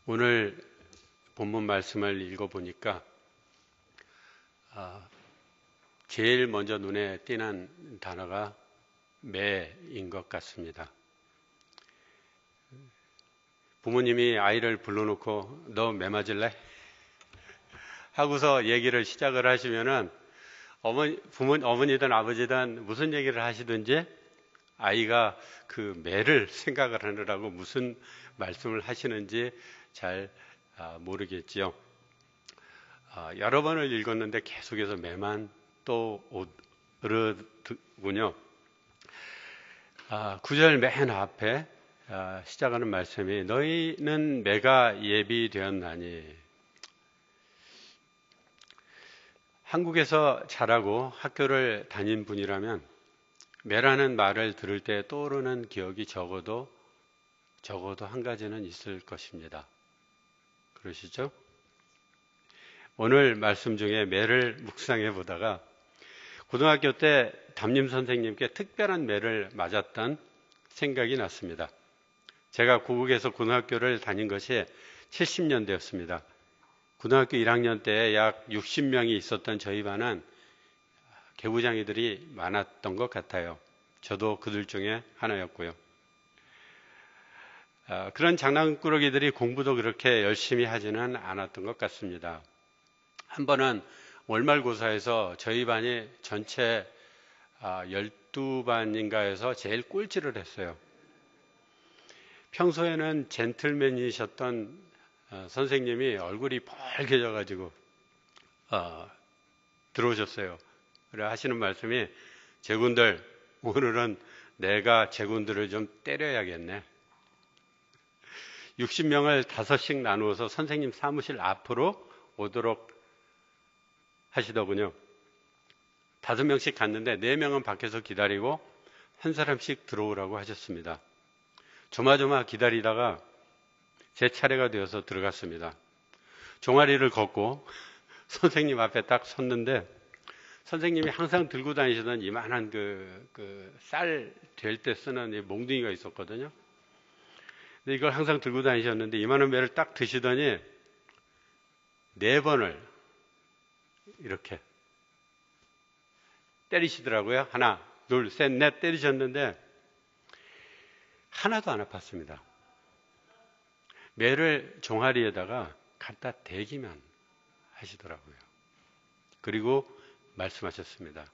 오늘 본문 말씀을 읽어보니까 제일 먼저 눈에 띄는 단어가 매인 것 같습니다. 부모님이 아이를 불러놓고 너 매 맞을래? 하고서 얘기를 시작을 하시면은 어머니든 아버지든 무슨 얘기를 하시든지 아이가 그 매를 생각을 하느라고 무슨 말씀을 하시는지 잘 모르겠지요. 여러 번을 읽었는데 계속해서 매만 또 오르더군요. 9절 맨 앞에 시작하는 말씀이 너희는 매가 예비되었나니. 한국에서 자라고 학교를 다닌 분이라면 매라는 말을 들을 때 떠오르는 기억이 적어도 한 가지는 있을 것입니다. 그러시죠? 오늘 말씀 중에 매를 묵상해 보다가 고등학교 때 담임 선생님께 특별한 매를 맞았던 생각이 났습니다. 제가 고국에서 고등학교를 다닌 것이 70년대였습니다. 고등학교 1학년 때 약 60명이 있었던 저희 반은 개구장이들이 많았던 것 같아요. 저도 그들 중에 하나였고요. 그런 장난꾸러기들이 공부도 그렇게 열심히 하지는 않았던 것 같습니다. 한 번은 월말고사에서 저희 반이 전체 12반인가에서 제일 꼴찌를 했어요. 평소에는 젠틀맨이셨던 선생님이 얼굴이 빨개져가지고 들어오셨어요. 그래 하시는 말씀이 제군들 오늘은 내가 제군들을 좀 때려야겠네. 60명을 5씩 나누어서 선생님 사무실 앞으로 오도록 하시더군요. 5명씩 갔는데 4명은 밖에서 기다리고 한 사람씩 들어오라고 하셨습니다. 조마조마 기다리다가 제 차례가 되어서 들어갔습니다. 종아리를 걷고 선생님 앞에 딱 섰는데 선생님이 항상 들고 다니시던 이만한 쌀 될 때 쓰는 몽둥이가 있었거든요. 근데 이걸 항상 들고 다니셨는데 이만한 매를 딱 드시더니 4번을 이렇게 때리시더라고요. 하나, 둘, 셋, 넷 때리셨는데 하나도 안 아팠습니다. 매를 종아리에다가 갖다 대기만 하시더라고요. 그리고 말씀하셨습니다.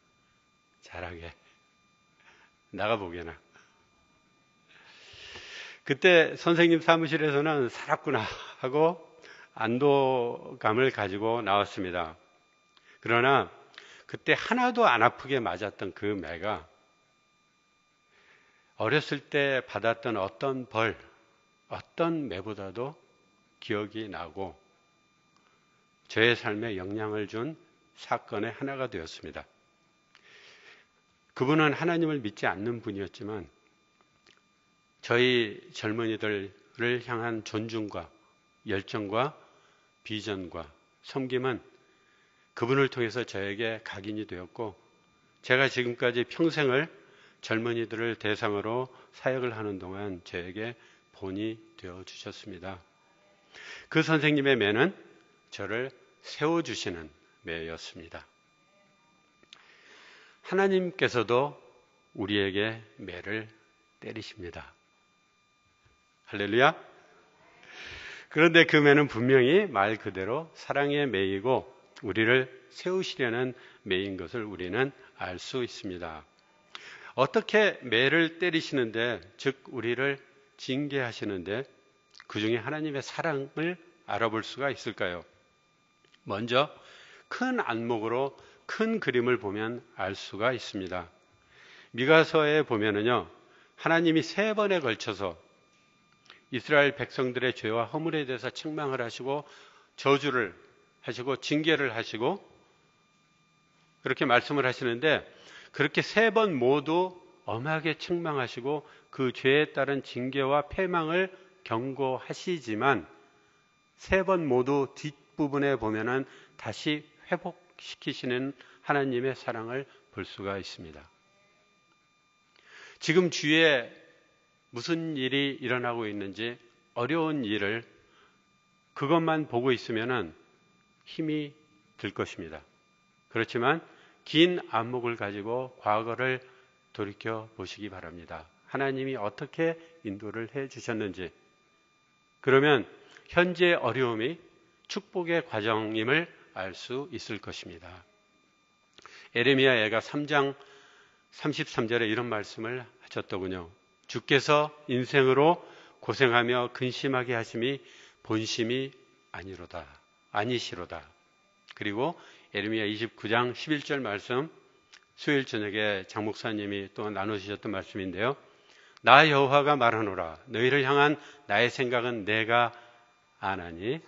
잘하게 나가보게나. 그때 선생님 사무실에서는 살았구나 하고 안도감을 가지고 나왔습니다. 그러나 그때 하나도 안 아프게 맞았던 그 매가 어렸을 때 받았던 어떤 벌, 어떤 매보다도 기억이 나고 저의 삶에 영향을 준 사건의 하나가 되었습니다. 그분은 하나님을 믿지 않는 분이었지만 저희 젊은이들을 향한 존중과 열정과 비전과 섬김은 그분을 통해서 저에게 각인이 되었고 제가 지금까지 평생을 젊은이들을 대상으로 사역을 하는 동안 저에게 본이 되어 주셨습니다. 그 선생님의 매는 저를 세워주시는 매였습니다. 하나님께서도 우리에게 매를 때리십니다. 할렐루야. 그런데 그 매는 분명히 말 그대로 사랑의 매이고 우리를 세우시려는 매인 것을 우리는 알 수 있습니다. 어떻게 매를 때리시는데, 즉 우리를 징계하시는데 그 중에 하나님의 사랑을 알아볼 수가 있을까요? 먼저 큰 안목으로 큰 그림을 보면 알 수가 있습니다. 미가서에 보면은요, 하나님이 3번에 걸쳐서 이스라엘 백성들의 죄와 허물에 대해서 책망을 하시고 저주를 하시고 징계를 하시고 그렇게 말씀을 하시는데 그렇게 3번 모두 엄하게 책망하시고 그 죄에 따른 징계와 패망을 경고하시지만 3번 모두 뒷부분에 보면은 다시 회복시키시는 하나님의 사랑을 볼 수가 있습니다. 지금 주위에 무슨 일이 일어나고 있는지 어려운 일을 그것만 보고 있으면은 힘이 들 것입니다. 그렇지만 긴 안목을 가지고 과거를 돌이켜 보시기 바랍니다. 하나님이 어떻게 인도를 해 주셨는지. 그러면 현재 어려움이 축복의 과정임을 알 수 있을 것입니다. 에레미야가 3장 33절에 이런 말씀을 하셨더군요. 주께서 인생으로 고생하며 근심하게 하심이 본심이 아니시로다. 그리고 에레미야 29장 11절 말씀, 수요일 저녁에 장 목사님이 또 나누셨던 말씀인데요. 나 여호와가 말하노라. 너희를 향한 나의 생각은 내가 아나니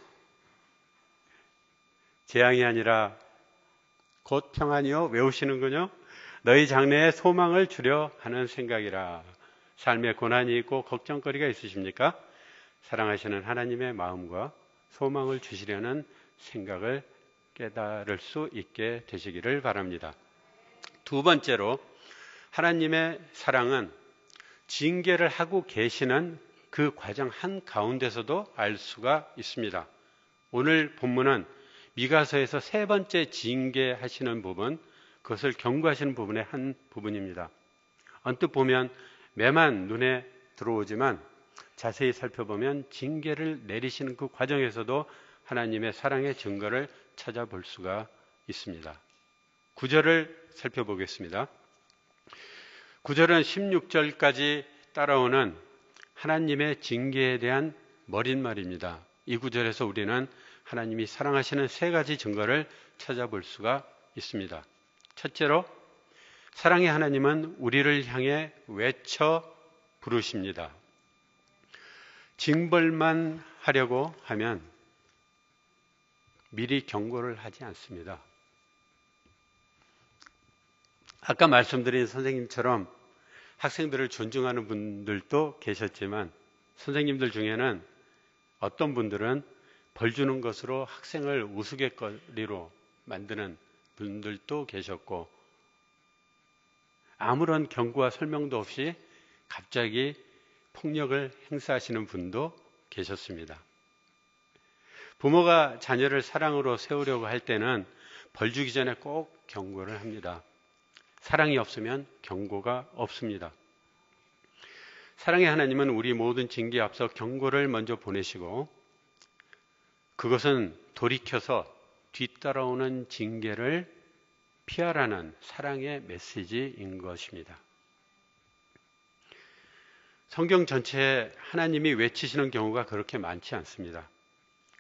재앙이 아니라 곧 평안이요. 외우시는군요. 너희 장래에 소망을 주려 하는 생각이라. 삶에 고난이 있고 걱정거리가 있으십니까? 사랑하시는 하나님의 마음과 소망을 주시려는 생각을 깨달을 수 있게 되시기를 바랍니다. 두 번째로 하나님의 사랑은 징계를 하고 계시는 그 과정 한가운데서도 알 수가 있습니다. 오늘 본문은 미가서에서 세 번째 징계하시는 부분, 그것을 경고하시는 부분의 한 부분입니다. 언뜻 보면 매만 눈에 들어오지만 자세히 살펴보면 징계를 내리시는 그 과정에서도 하나님의 사랑의 증거를 찾아볼 수가 있습니다. 9절을 살펴보겠습니다. 9절은 16절까지 따라오는 하나님의 징계에 대한 머릿말입니다. 이 구절에서 우리는 하나님이 사랑하시는 세 가지 증거를 찾아볼 수가 있습니다. 첫째로 사랑의 하나님은 우리를 향해 외쳐 부르십니다. 징벌만 하려고 하면 미리 경고를 하지 않습니다. 아까 말씀드린 선생님처럼 학생들을 존중하는 분들도 계셨지만 선생님들 중에는 어떤 분들은 벌 주는 것으로 학생을 우스갯거리로 만드는 분들도 계셨고 아무런 경고와 설명도 없이 갑자기 폭력을 행사하시는 분도 계셨습니다. 부모가 자녀를 사랑으로 세우려고 할 때는 벌 주기 전에 꼭 경고를 합니다. 사랑이 없으면 경고가 없습니다. 사랑의 하나님은 우리 모든 징계에 앞서 경고를 먼저 보내시고 그것은 돌이켜서 뒤따라오는 징계를 피하라는 사랑의 메시지인 것입니다. 성경 전체에 하나님이 외치시는 경우가 그렇게 많지 않습니다.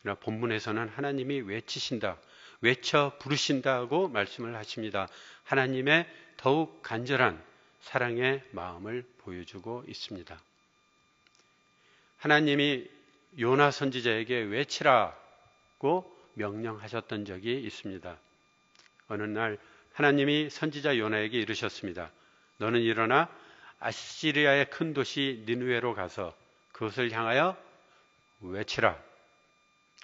그러나 본문에서는 하나님이 외치신다, 외쳐 부르신다고 말씀을 하십니다. 하나님의 더욱 간절한 사랑의 마음을 보여주고 있습니다. 하나님이 요나 선지자에게 외치라고 명령하셨던 적이 있습니다. 어느 날 하나님이 선지자 요나에게 이르셨습니다. 너는 일어나 아시리아의 큰 도시 니느웨로 가서 그것을 향하여 외치라.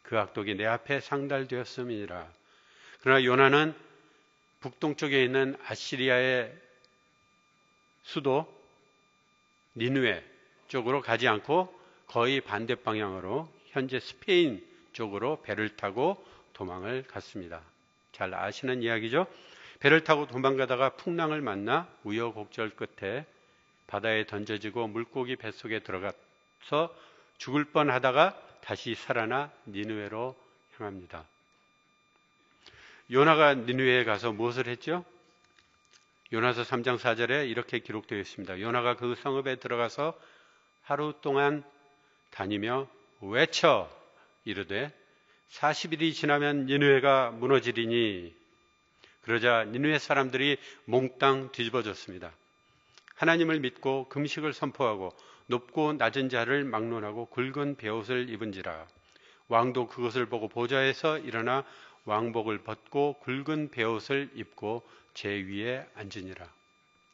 그 악독이 내 앞에 상달되었음이니라. 그러나 요나는 북동쪽에 있는 아시리아의 수도 니느웨 쪽으로 가지 않고 거의 반대 방향으로 현재 스페인 쪽으로 배를 타고 도망을 갔습니다. 잘 아시는 이야기죠? 배를 타고 도망가다가 풍랑을 만나 우여곡절 끝에 바다에 던져지고 물고기 뱃속에 들어가서 죽을 뻔하다가 다시 살아나 니느웨로 향합니다. 요나가 니느웨에 가서 무엇을 했죠? 요나서 3장 4절에 이렇게 기록되어 있습니다. 요나가 그 성읍에 들어가서 하루 동안 다니며 외쳐 이르되 40일이 지나면 니느웨가 무너지리니. 그러자 니느웨 사람들이 몽땅 뒤집어졌습니다. 하나님을 믿고 금식을 선포하고 높고 낮은 자를 막론하고 굵은 베옷을 입은지라. 왕도 그것을 보고 보좌에서 일어나 왕복을 벗고 굵은 베옷을 입고 제 위에 앉으니라.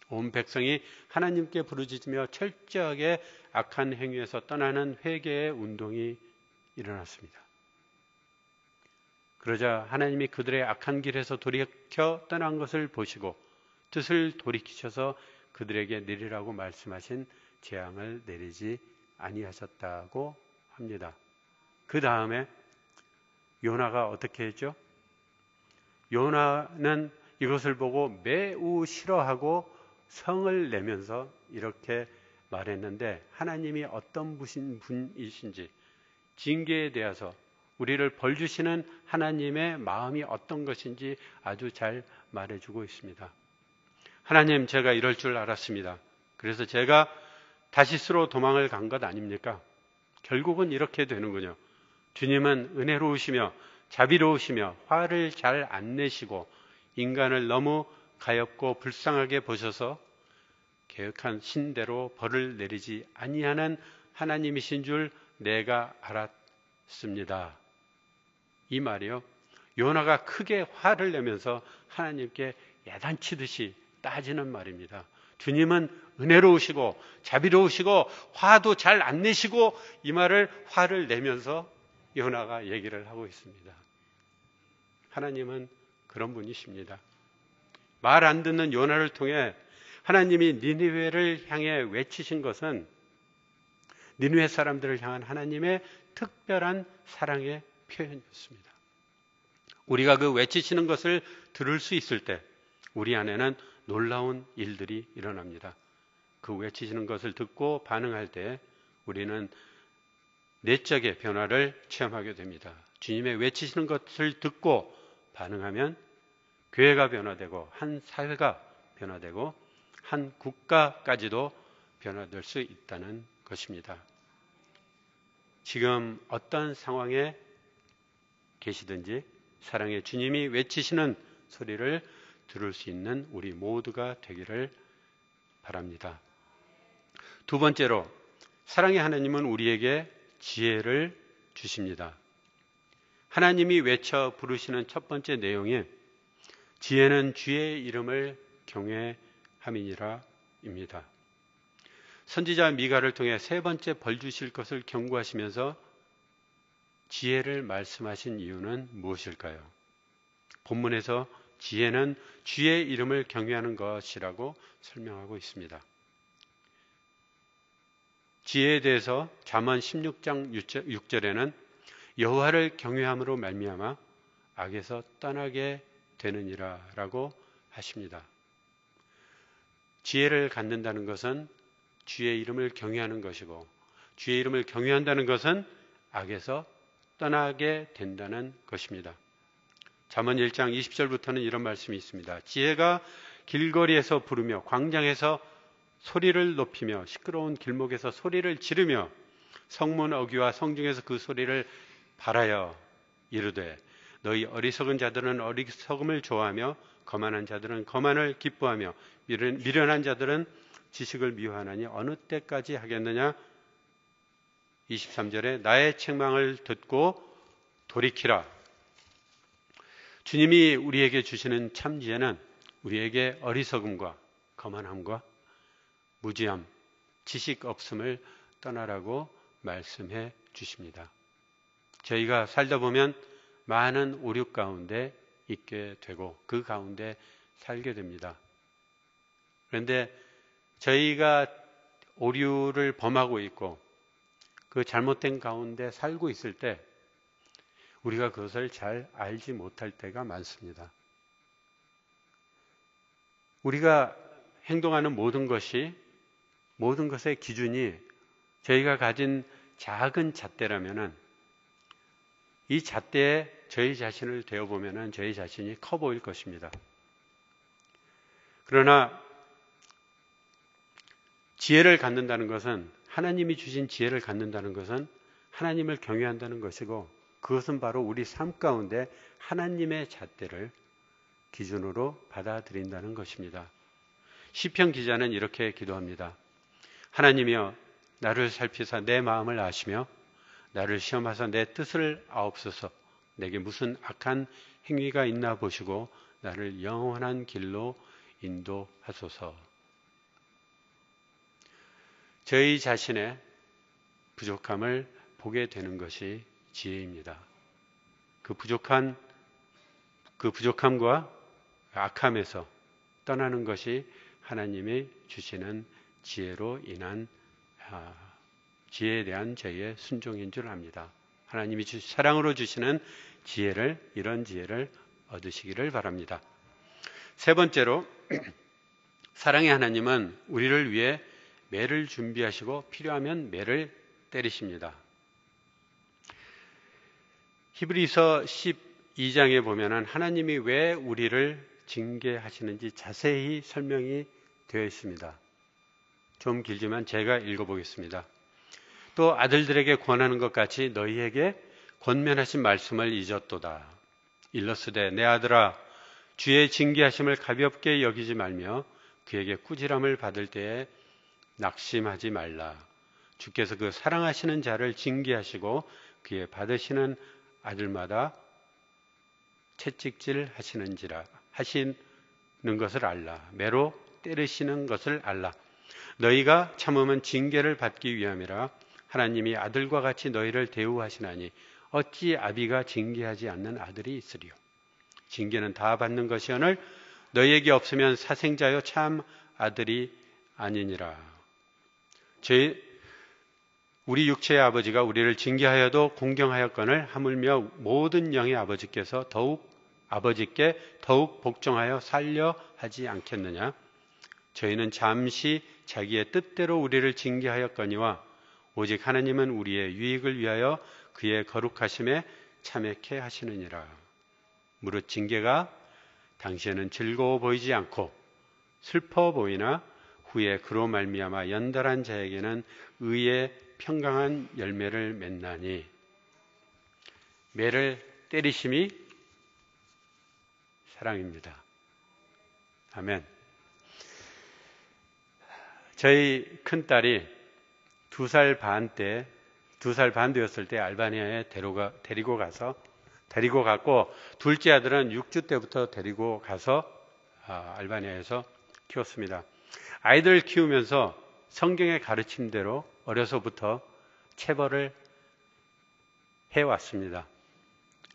온 백성이 하나님께 부르짖으며 철저하게 악한 행위에서 떠나는 회개의 운동이 일어났습니다. 그러자 하나님이 그들의 악한 길에서 돌이켜 떠난 것을 보시고 뜻을 돌이키셔서 그들에게 내리라고 말씀하신 재앙을 내리지 아니하셨다고 합니다. 그 다음에 요나가 어떻게 했죠? 요나는 이것을 보고 매우 싫어하고 성을 내면서 이렇게 말했는데, 하나님이 어떤 분이신지, 징계에 대해서 우리를 벌 주시는 하나님의 마음이 어떤 것인지 아주 잘 말해주고 있습니다. 하나님, 제가 이럴 줄 알았습니다. 그래서 제가 다시스로 도망을 간 것 아닙니까? 결국은 이렇게 되는군요. 주님은 은혜로우시며 자비로우시며 화를 잘 안 내시고 인간을 너무 가엾고 불쌍하게 보셔서 계획한 신대로 벌을 내리지 아니하는 하나님이신 줄 내가 알았습니다. 이 말이요, 요나가 크게 화를 내면서 하나님께 야단치듯이 따지는 말입니다. 주님은 은혜로우시고 자비로우시고 화도 잘 안 내시고, 이 말을 화를 내면서 요나가 얘기를 하고 있습니다. 하나님은 그런 분이십니다. 말 안 듣는 요나를 통해 하나님이 니느웨를 향해 외치신 것은 니느웨 사람들을 향한 하나님의 특별한 사랑의 표현이었습니다. 우리가 그 외치시는 것을 들을 수 있을 때 우리 안에는 놀라운 일들이 일어납니다. 그 외치시는 것을 듣고 반응할 때 우리는 내적의 변화를 체험하게 됩니다. 주님의 외치시는 것을 듣고 반응하면 교회가 변화되고 한 사회가 변화되고 한 국가까지도 변화될 수 있다는 것입니다. 지금 어떤 상황에 계시든지 사랑의 주님이 외치시는 소리를 들을 수 있는 우리 모두가 되기를 바랍니다. 두 번째로, 사랑의 하나님은 우리에게 지혜를 주십니다. 하나님이 외쳐 부르시는 첫 번째 내용이 지혜는 주의 이름을 경외함이니라 입니다. 선지자 미가를 통해 세 번째 벌 주실 것을 경고하시면서 지혜를 말씀하신 이유는 무엇일까요? 본문에서 지혜는 주의 이름을 경외하는 것이라고 설명하고 있습니다. 지혜에 대해서 잠언 16장 6절에는 여호와를 경외함으로 말미암아 악에서 떠나게 되느니라 라고 하십니다. 지혜를 갖는다는 것은 주의 이름을 경외하는 것이고, 주의 이름을 경외한다는 것은 악에서 떠나게 된다는 것입니다. 잠언 1장 20절부터는 이런 말씀이 있습니다. 지혜가 길거리에서 부르며 광장에서 소리를 높이며 시끄러운 길목에서 소리를 지르며 성문 어귀와 성중에서 그 소리를 발하여 이르되, 너희 어리석은 자들은 어리석음을 좋아하며 거만한 자들은 거만을 기뻐하며 미련한 자들은 지식을 미워하나니 어느 때까지 하겠느냐. 23절에 나의 책망을 듣고 돌이키라. 주님이 우리에게 주시는 참 지혜는 우리에게 어리석음과 거만함과 무지함, 지식 없음을 떠나라고 말씀해 주십니다. 저희가 살다 보면 많은 오류 가운데 있게 되고 그 가운데 살게 됩니다. 그런데 저희가 오류를 범하고 있고 그 잘못된 가운데 살고 있을 때 우리가 그것을 잘 알지 못할 때가 많습니다. 우리가 행동하는 모든 것의 기준이 저희가 가진 작은 잣대라면은 이 잣대에 저희 자신을 대어보면은 저희 자신이 커 보일 것입니다. 그러나 지혜를 갖는다는 것은, 하나님이 주신 지혜를 갖는다는 것은 하나님을 경외한다는 것이고, 그것은 바로 우리 삶 가운데 하나님의 잣대를 기준으로 받아들인다는 것입니다. 시편 기자는 이렇게 기도합니다. 하나님이여, 나를 살피사 내 마음을 아시며 나를 시험하사 내 뜻을 아옵소서. 내게 무슨 악한 행위가 있나 보시고 나를 영원한 길로 인도하소서. 저희 자신의 부족함을 보게 되는 것이 지혜입니다. 그 부족함과 악함에서 떠나는 것이 하나님이 주시는 지혜로 인한 지혜에 대한 저희의 순종인 줄 압니다. 하나님이 사랑으로 주시는 지혜를, 이런 지혜를 얻으시기를 바랍니다. 세 번째로, 사랑의 하나님은 우리를 위해 매를 준비하시고 필요하면 매를 때리십니다. 히브리서 12장에 보면은 하나님이 왜 우리를 징계하시는지 자세히 설명이 되어 있습니다. 좀 길지만 제가 읽어보겠습니다. 또 아들들에게 권하는 것 같이 너희에게 권면하신 말씀을 잊었도다. 일러스되 내 아들아 주의 징계하심을 가볍게 여기지 말며 그에게 꾸지람을 받을 때에 낙심하지 말라. 주께서 그 사랑하시는 자를 징계하시고 그의 받으시는 아들마다 채찍질 하시는 것을 알라. 매로 때리시는 것을 알라. 너희가 참으면 징계를 받기 위함이라. 하나님이 아들과 같이 너희를 대우하시나니 어찌 아비가 징계하지 않는 아들이 있으리요. 징계는 다 받는 것이오늘 너희에게 없으면 사생자요 참 아들이 아니니라. 우리 육체의 아버지가 우리를 징계하여도 공경하였거늘 하물며 모든 영의 아버지께 더욱 복종하여 살려 하지 않겠느냐. 저희는 잠시 자기의 뜻대로 우리를 징계하였거니와 오직 하나님은 우리의 유익을 위하여 그의 거룩하심에 참여케 하시느니라. 무릇 징계가 당시에는 즐거워 보이지 않고 슬퍼 보이나 후에 그로 말미암아 연달한 자에게는 의의 평강한 열매를 맺나니. 매를 때리심이 사랑입니다. 아멘. 저희 큰딸이 2살 반 되었을 때 알바니아에 데리고 갔고, 둘째 아들은 6주 때부터 데리고 가서 알바니아에서 키웠습니다. 아이들 키우면서 성경의 가르침대로 어려서부터 체벌을 해왔습니다.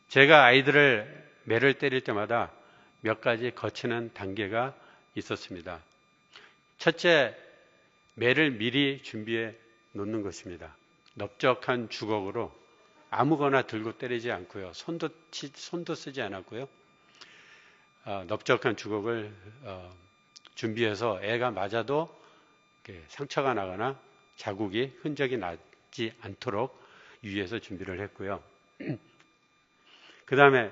제가 아이들을 매를 때릴 때마다 몇 가지 거치는 단계가 있었습니다. 첫째, 매를 미리 준비해 놓는 것입니다. 넓적한 주걱으로 아무거나 들고 때리지 않고요. 손도 쓰지 않았고요. 넓적한 주걱을 준비해서 애가 맞아도 상처가 나거나 흔적이 나지 않도록 유의해서 준비를 했고요. 그 다음에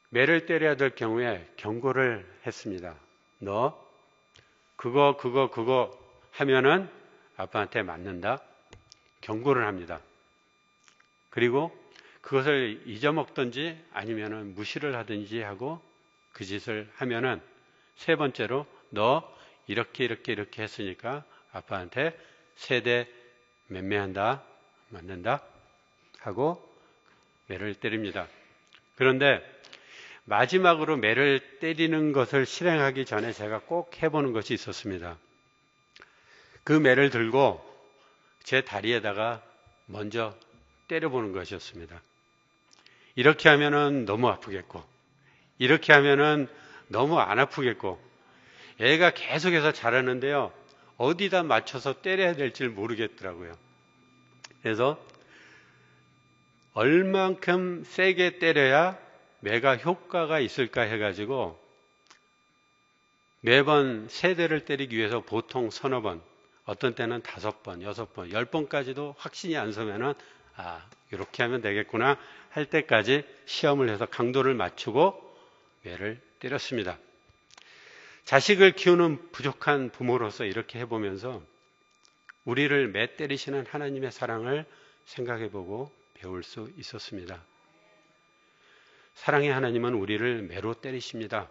매를 때려야 될 경우에 경고를 했습니다. 너 그거 하면은 아빠한테 맞는다. 경고를 합니다. 그리고 그것을 잊어먹든지 아니면은 무시를 하든지 하고 그 짓을 하면은 세 번째로 너 이렇게 했으니까 아빠한테 세대 맴매한다, 맞는다 하고 매를 때립니다. 그런데 마지막으로 매를 때리는 것을 실행하기 전에 제가 꼭 해보는 것이 있었습니다. 그 매를 들고 제 다리에다가 먼저 때려보는 것이었습니다. 이렇게 하면은 너무 아프겠고, 이렇게 하면은 너무 안 아프겠고, 애가 계속해서 자라는데요. 어디다 맞춰서 때려야 될지 모르겠더라고요. 그래서 얼만큼 세게 때려야 매가 효과가 있을까 해가지고 매번 세 대를 때리기 위해서 보통 서너 번, 어떤 때는 5번, 6번, 10번까지도 확신이 안 서면은 이렇게 하면 되겠구나 할 때까지 시험을 해서 강도를 맞추고 매를 때렸습니다. 자식을 키우는 부족한 부모로서 이렇게 해보면서 우리를 매 때리시는 하나님의 사랑을 생각해보고 배울 수 있었습니다. 사랑의 하나님은 우리를 매로 때리십니다.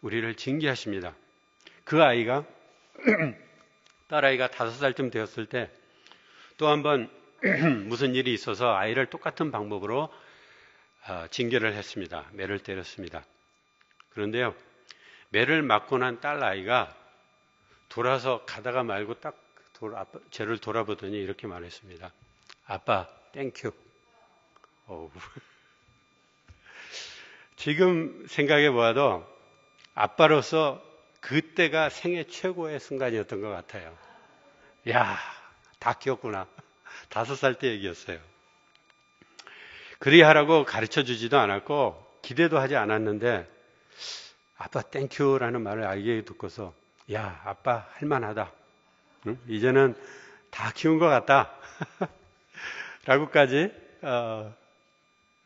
우리를 징계하십니다. 그 아이가 딸아이가 5살쯤 되었을 때 또 한 번 무슨 일이 있어서 아이를 똑같은 방법으로 징계를 했습니다. 매를 때렸습니다. 그런데요, 매를 맞고 난 딸아이가 돌아서 가다가 말고 딱 저를 돌아보더니 이렇게 말했습니다. 아빠, 땡큐. 지금 생각해 보아도 아빠로서 그때가 생애 최고의 순간이었던 것 같아요. 야, 다 키웠구나. 5살 때 얘기였어요. 그리하라고 가르쳐 주지도 않았고 기대도 하지 않았는데 아빠 땡큐라는 말을 알게 듣고서 야, 아빠 할만하다. 응? 이제는 다 키운 것 같다. 라고까지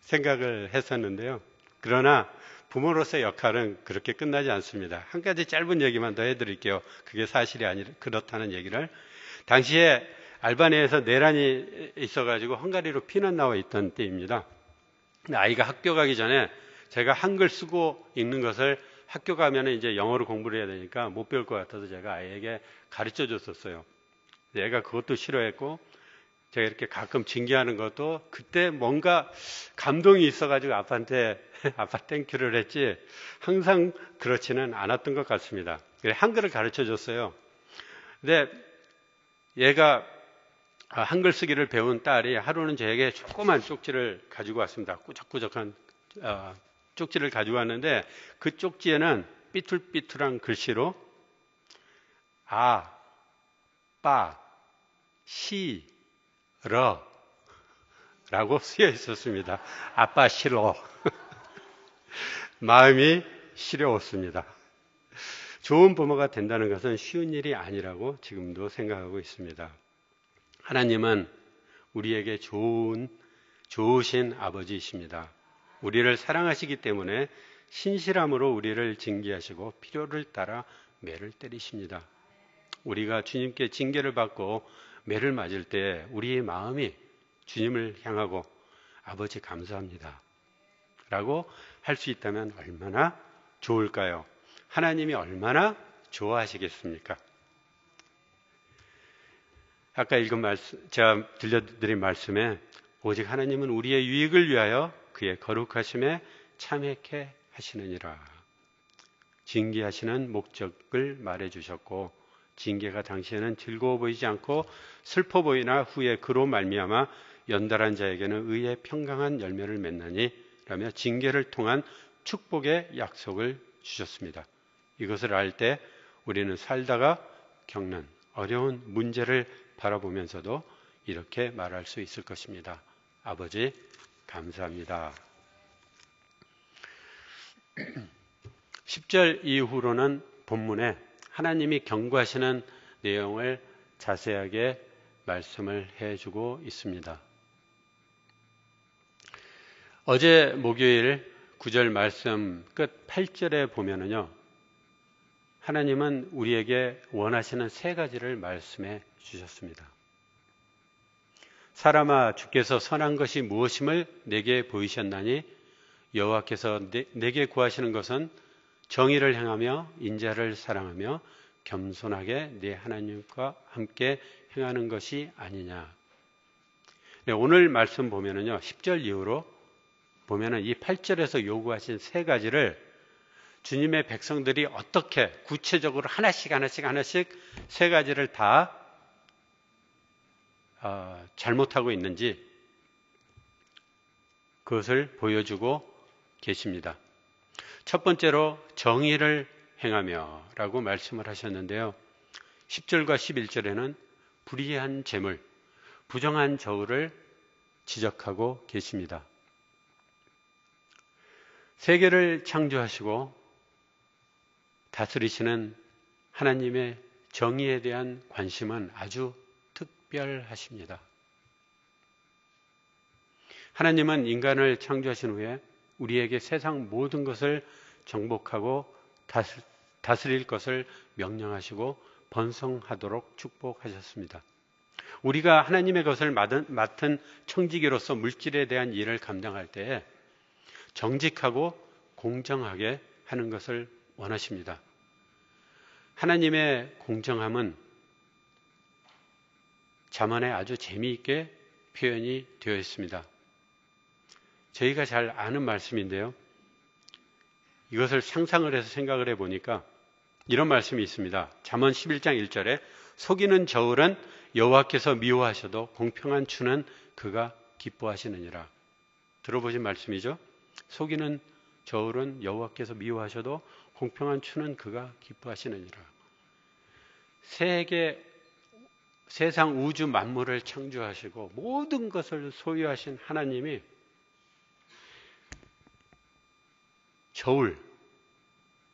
생각을 했었는데요. 그러나 부모로서의 역할은 그렇게 끝나지 않습니다. 한 가지 짧은 얘기만 더 해드릴게요. 그게 사실이 아니라 그렇다는 얘기를. 당시에 알바니아에서 내란이 있어가지고 헝가리로 피난 나와 있던 때입니다. 아이가 학교 가기 전에 제가 한글 쓰고 읽는 것을 학교 가면 이제 영어로 공부를 해야 되니까 못 배울 것 같아서 제가 아이에게 가르쳐 줬었어요. 얘가 그것도 싫어했고 제가 이렇게 가끔 징계하는 것도 그때 뭔가 감동이 있어가지고 아빠한테 아빠 땡큐를 했지 항상 그렇지는 않았던 것 같습니다. 한글을 가르쳐 줬어요. 근데 얘가 한글 쓰기를 배운 딸이 하루는 저에게 조그만 쪽지를 가지고 왔습니다. 꾸적꾸적한 쪽지를 가지고 왔는데 그 쪽지에는 삐뚤삐뚤한 글씨로 아, 빠, 시, 러 라고 쓰여 있었습니다. 아빠 싫어. 마음이 시려웠습니다. 좋은 부모가 된다는 것은 쉬운 일이 아니라고 지금도 생각하고 있습니다. 하나님은 우리에게 좋으신 아버지이십니다. 우리를 사랑하시기 때문에 신실함으로 우리를 징계하시고 필요를 따라 매를 때리십니다. 우리가 주님께 징계를 받고 매를 맞을 때 우리의 마음이 주님을 향하고 아버지 감사합니다 라고 할 수 있다면 얼마나 좋을까요? 하나님이 얼마나 좋아하시겠습니까? 아까 읽은 말씀, 제가 들려드린 말씀에 오직 하나님은 우리의 유익을 위하여 그의 거룩하심에 참회케 하시느니라. 징계하시는 목적을 말해주셨고 징계가 당시에는 즐거워 보이지 않고 슬퍼 보이나 후에 그로 말미암아 연달한 자에게는 의의 평강한 열매를 맺나니 라며 징계를 통한 축복의 약속을 주셨습니다. 이것을 알 때 우리는 살다가 겪는 어려운 문제를 바라보면서도 이렇게 말할 수 있을 것입니다. 아버지 감사합니다. 10절 이후로는 본문에 하나님이 경고하시는 내용을 자세하게 말씀을 해주고 있습니다. 어제 목요일 9절 말씀 끝 8절에 보면은요, 하나님은 우리에게 원하시는 세 가지를 말씀해 주셨습니다. 사람아, 주께서 선한 것이 무엇임을 내게 보이셨나니 여호와께서 내게 구하시는 것은 정의를 행하며 인자를 사랑하며 겸손하게 내 하나님과 함께 행하는 것이 아니냐. 네, 오늘 말씀 보면은요, 10절 이후로 보면은 이 8절에서 요구하신 세 가지를 주님의 백성들이 어떻게 구체적으로 하나씩 세 가지를 다 잘못하고 있는지 그것을 보여주고 계십니다. 첫 번째로 정의를 행하며 라고 말씀을 하셨는데요. 10절과 11절에는 불의한 재물, 부정한 저울을 지적하고 계십니다. 세계를 창조하시고 다스리시는 하나님의 정의에 대한 관심은 아주 특별하십니다. 하나님은 인간을 창조하신 후에 우리에게 세상 모든 것을 정복하고 다스릴 것을 명령하시고 번성하도록 축복하셨습니다. 우리가 하나님의 것을 맡은 청지기로서 물질에 대한 일을 감당할 때에 정직하고 공정하게 하는 것을 원하십니다. 하나님의 공정함은 잠언에 아주 재미있게 표현이 되어 있습니다. 저희가 잘 아는 말씀인데요. 이것을 상상을 해서 생각을 해보니까 이런 말씀이 있습니다. 잠언 11장 1절에 속이는 저울은 여호와께서 미워하셔도 공평한 추는 그가 기뻐하시느니라. 들어보신 말씀이죠? 속이는 저울은 여호와께서 미워하셔도 공평한 추는 그가 기뻐하시느니라. 세상 우주 만물을 창조하시고 모든 것을 소유하신 하나님이 저울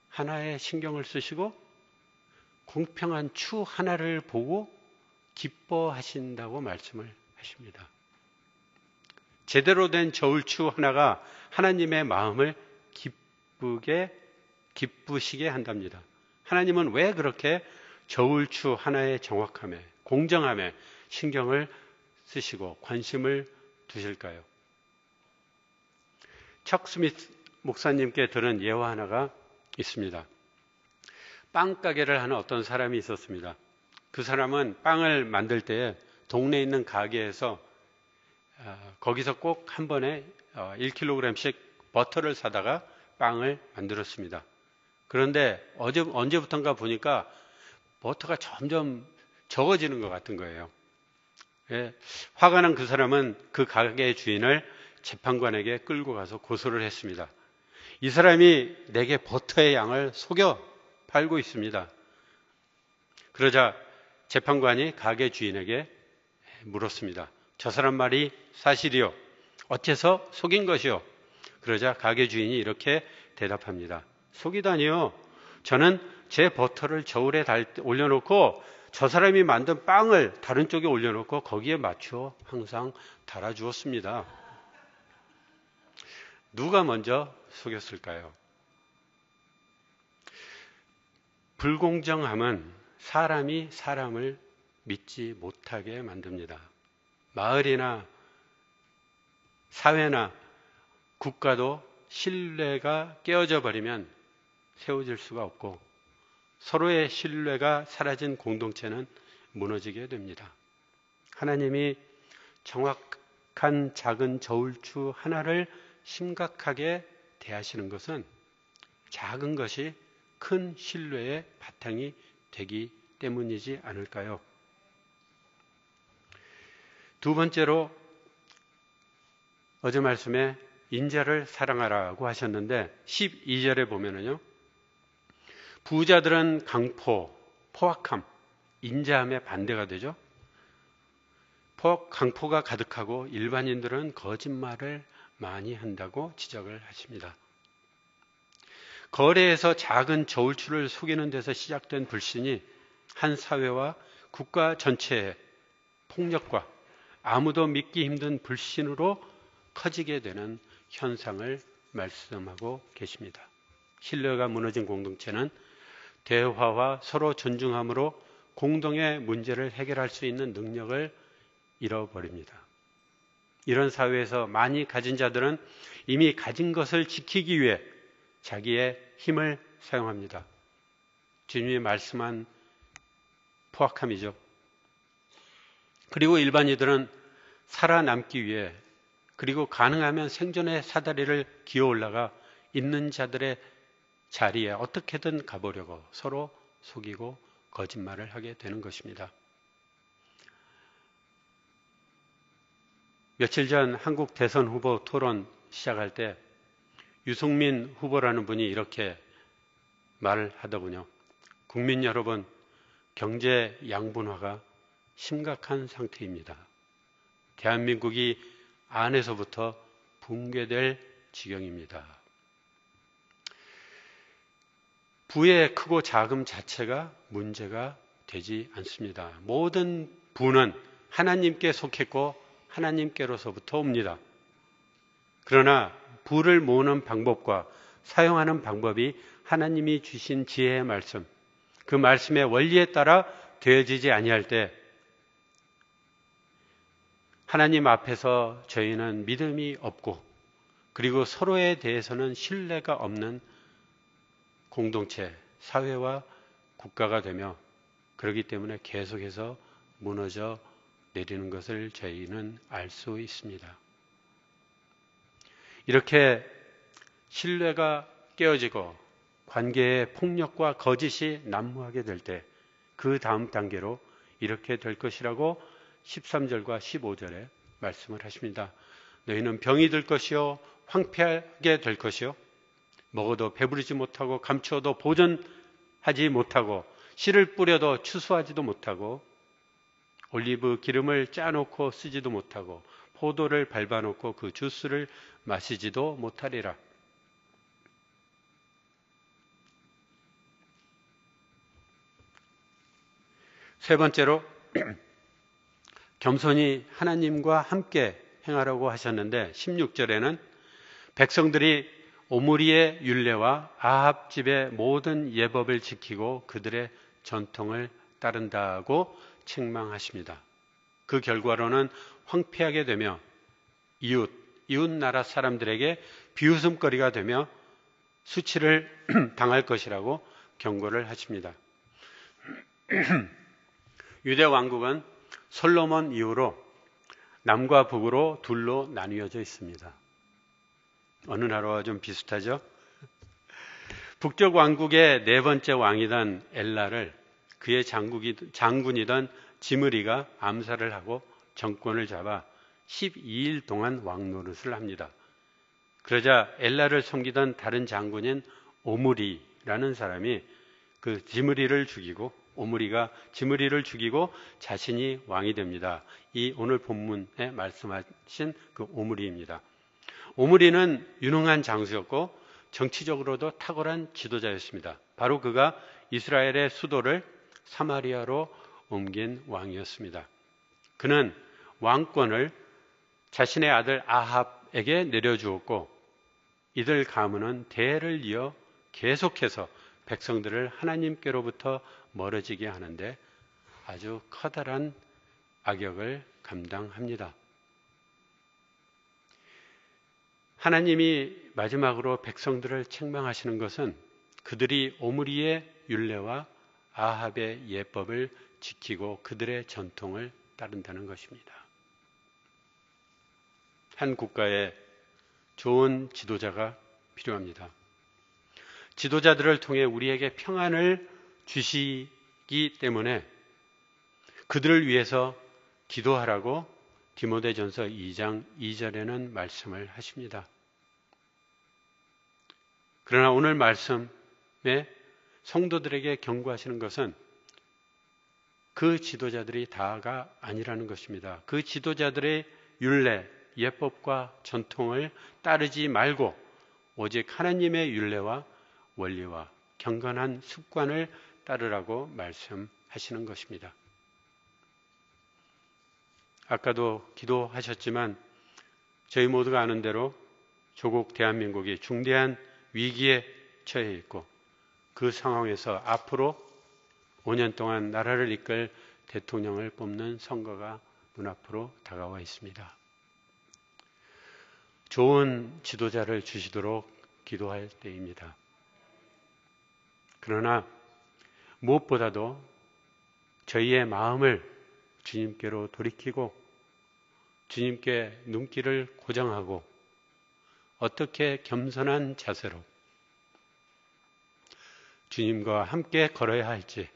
하나에 신경을 쓰시고 공평한 추 하나를 보고 기뻐하신다고 말씀을 하십니다. 제대로 된 저울추 하나가 하나님의 마음을 기쁘시게 한답니다. 하나님은 왜 그렇게 저울추 하나의 정확함에, 공정함에 신경을 쓰시고 관심을 두실까요? 척 스미스 목사님께 들은 예화 하나가 있습니다. 빵 가게를 하는 어떤 사람이 있었습니다. 그 사람은 빵을 만들 때 동네에 있는 가게에서 거기서 꼭 한 번에 1kg씩 버터를 사다가 빵을 만들었습니다. 그런데 언제부턴가 보니까 버터가 점점 적어지는 것 같은 거예요. 화가 난 그 사람은 그 가게의 주인을 재판관에게 끌고 가서 고소를 했습니다. 이 사람이 내게 버터의 양을 속여 팔고 있습니다. 그러자 재판관이 가게 주인에게 물었습니다. 저 사람 말이 사실이요? 어째서 속인 것이요? 그러자 가게 주인이 이렇게 대답합니다. 속이다니요. 저는 제 버터를 저울에 올려놓고 저 사람이 만든 빵을 다른 쪽에 올려놓고 거기에 맞추어 항상 달아주었습니다. 누가 먼저 속였을까요? 불공정함은 사람이 사람을 믿지 못하게 만듭니다. 마을이나 사회나 국가도 신뢰가 깨어져 버리면 세워질 수가 없고 서로의 신뢰가 사라진 공동체는 무너지게 됩니다. 하나님이 정확한 작은 저울추 하나를 심각하게 대하시는 것은 작은 것이 큰 신뢰의 바탕이 되기 때문이지 않을까요? 두 번째로 어제 말씀에 인자를 사랑하라고 하셨는데 12절에 보면은요. 부자들은 강포, 포악함, 인자함의 반대가 되죠. 강포가 가득하고 일반인들은 거짓말을 많이 한다고 지적을 하십니다. 거래에서 작은 저울추를 속이는 데서 시작된 불신이 한 사회와 국가 전체의 폭력과 아무도 믿기 힘든 불신으로 커지게 되는 현상을 말씀하고 계십니다. 신뢰가 무너진 공동체는 대화와 서로 존중함으로 공동의 문제를 해결할 수 있는 능력을 잃어버립니다. 이런 사회에서 많이 가진 자들은 이미 가진 것을 지키기 위해 자기의 힘을 사용합니다. 주님이 말씀한 포악함이죠. 그리고 일반인들은 살아남기 위해 그리고 가능하면 생존의 사다리를 기어 올라가 있는 자들의 자리에 어떻게든 가보려고 서로 속이고 거짓말을 하게 되는 것입니다. 며칠 전 한국 대선 후보 토론 시작할 때 유승민 후보라는 분이 이렇게 말을 하더군요. 국민 여러분, 경제 양분화가 심각한 상태입니다. 대한민국이 안에서부터 붕괴될 지경입니다. 부의 크고 작음 자체가 문제가 되지 않습니다. 모든 부는 하나님께 속했고 하나님께로서부터 옵니다. 그러나 부를 모으는 방법과 사용하는 방법이 하나님이 주신 지혜의 말씀, 그 말씀의 원리에 따라 되어지지 아니할 때 하나님 앞에서 저희는 믿음이 없고 그리고 서로에 대해서는 신뢰가 없는 공동체, 사회와 국가가 되며 그렇기 때문에 계속해서 무너져 내리는 것을 저희는 알 수 있습니다. 이렇게 신뢰가 깨어지고 관계의 폭력과 거짓이 난무하게 될 때 그 다음 단계로 이렇게 될 것이라고 13절과 15절에 말씀을 하십니다. 너희는 병이 들 것이요 황폐하게 될 것이요 먹어도 배부르지 못하고 감추어도 보존하지 못하고 씨를 뿌려도 추수하지도 못하고 올리브 기름을 짜놓고 쓰지도 못하고 포도를 밟아놓고 그 주스를 마시지도 못하리라. 세 번째로 겸손히 하나님과 함께 행하라고 하셨는데 16절에는 백성들이 오므리의 율례와 아합 집의 모든 예법을 지키고 그들의 전통을 따른다고 책망하십니다. 그 결과로는 황폐하게 되며 이웃 나라 사람들에게 비웃음거리가 되며 수치를 당할 것이라고 경고를 하십니다. 유대 왕국은 솔로몬 이후로 남과 북으로 둘로 나뉘어져 있습니다. 어느 나라와 좀 비슷하죠? 북쪽 왕국의 네 번째 왕이던 엘라를 그의 장군이던 지므리가 암살을 하고 정권을 잡아 12일 동안 왕노릇을 합니다. 그러자 엘라를 섬기던 다른 장군인 오므리라는 사람이 그 지므리를 죽이고 오므리가 지므리를 죽이고 자신이 왕이 됩니다. 이 오늘 본문에 말씀하신 그 오므리입니다. 오므리는 유능한 장수였고 정치적으로도 탁월한 지도자였습니다. 바로 그가 이스라엘의 수도를 사마리아로 옮긴 왕이었습니다. 그는 왕권을 자신의 아들 아합에게 내려주었고 이들 가문은 대를 이어 계속해서 백성들을 하나님께로부터 멀어지게 하는데 아주 커다란 악역을 감당합니다. 하나님이 마지막으로 백성들을 책망하시는 것은 그들이 오므리의 율례와 아합의 예법을 지키고 그들의 전통을 따른다는 것입니다. 한 국가에 좋은 지도자가 필요합니다. 지도자들을 통해 우리에게 평안을 주시기 때문에 그들을 위해서 기도하라고 디모데전서 2장 2절에는 말씀을 하십니다. 그러나 오늘 말씀에 성도들에게 경고하시는 것은 그 지도자들이 다가 아니라는 것입니다. 그 지도자들의 율례, 예법과 전통을 따르지 말고 오직 하나님의 율례와 원리와 경건한 습관을 따르라고 말씀하시는 것입니다. 아까도 기도하셨지만 저희 모두가 아는 대로 조국 대한민국이 중대한 위기에 처해 있고 그 상황에서 앞으로 5년 동안 나라를 이끌 대통령을 뽑는 선거가 눈앞으로 다가와 있습니다. 좋은 지도자를 주시도록 기도할 때입니다. 그러나 무엇보다도 저희의 마음을 주님께로 돌이키고 주님께 눈길을 고정하고 어떻게 겸손한 자세로 주님과 함께 걸어야 할지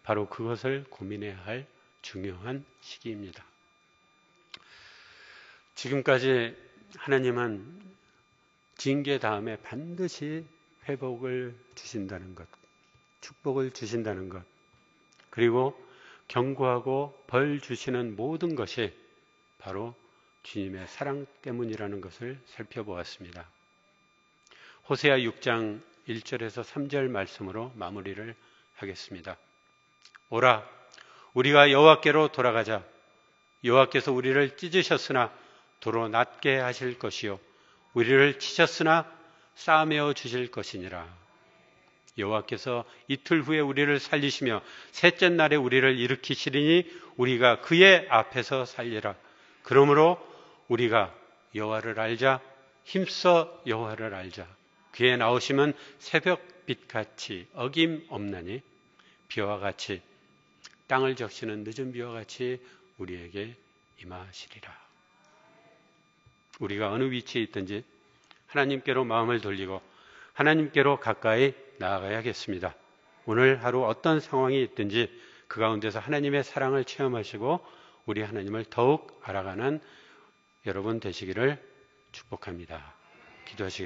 바로 그것을 고민해야 할 중요한 시기입니다. 지금까지 하나님은 징계 다음에 반드시 회복을 주신다는 것, 축복을 주신다는 것, 그리고 경고하고 벌 주시는 모든 것이 바로 주님의 사랑 때문이라는 것을 살펴보았습니다. 호세아 6장 1절에서 3절 말씀으로 마무리를 하겠습니다. 오라, 우리가 여호와께로 돌아가자. 여호와께서 우리를 찢으셨으나 도로 낫게 하실 것이요 우리를 치셨으나 싸매어 주실 것이니라. 여호와께서 이틀 후에 우리를 살리시며 셋째 날에 우리를 일으키시리니 우리가 그의 앞에서 살리라. 그러므로 우리가 여호와를 알자. 힘써 여호와를 알자. 그의 나오심은 새벽빛같이 어김없나니 비와 같이 땅을 적시는 늦은 비와 같이 우리에게 임하시리라. 우리가 어느 위치에 있든지 하나님께로 마음을 돌리고 하나님께로 가까이 나아가야겠습니다. 오늘 하루 어떤 상황이 있든지 그 가운데서 하나님의 사랑을 체험하시고 우리 하나님을 더욱 알아가는 여러분 되시기를 축복합니다. 기도하시겠습니다.